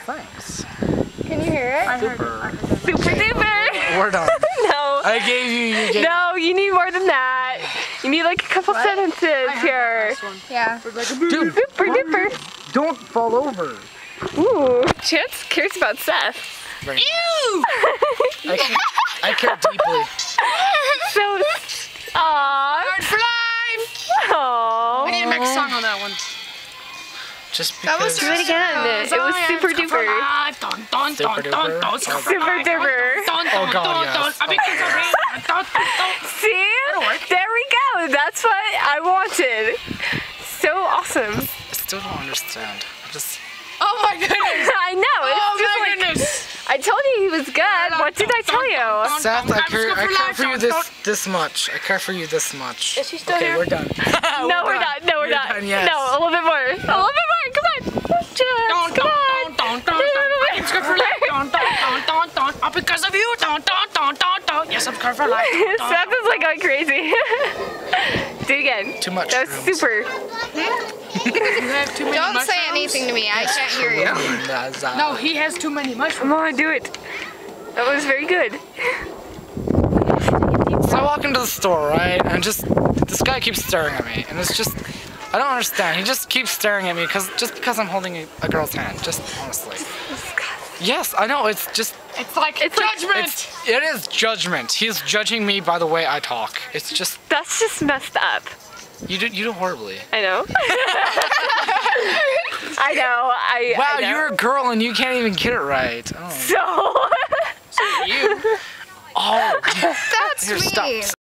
Thanks. Can you hear it? Super. Super duper. We're done. No. I gave you No, you need more than that. You need like a couple sentences here. Yeah. Dude, Super duper. don't fall over. Ooh, Chance cares about Seth. Ew! I care deeply. So, aww. Bird for life! Aww. I need to make a song on that one. Just That was because. Do it again. It was super duper. Super duper. Super duper. Oh god, yes. See? There we go. That's what I wanted. So awesome. I still don't understand. Oh my goodness! I know. It's Oh just my like, goodness! I told you he was good. What did I tell you? Seth, I care for you this much. I care for you this much. Is she still okay, here? we're done. No, we're not. No, we're You're not. done, yes. No, a little bit more. A little bit more. Come on. Chance, come on. I'm scared for life. All because of you. Yes, I'm scared for life. Seth is like going crazy. Do it again. Too much. That was shrooms. super. You have too many Don't say mushrooms? anything to me. I can't hear you. No, he has too many mushrooms. Come on, do it. That was very good. So I walk into the store, right, and this guy keeps staring at me, and it's just, I don't understand. He just keeps staring at me because I'm holding a girl's hand, just honestly. Yes, I know, it's Like judgment. it is judgment. He's judging me by the way I talk. It's just, That's just messed up. you do horribly. I know. I know. Wow, I know. you're a girl and you can't even get it right. Oh. So. You. Oh. That's Here, me. stop.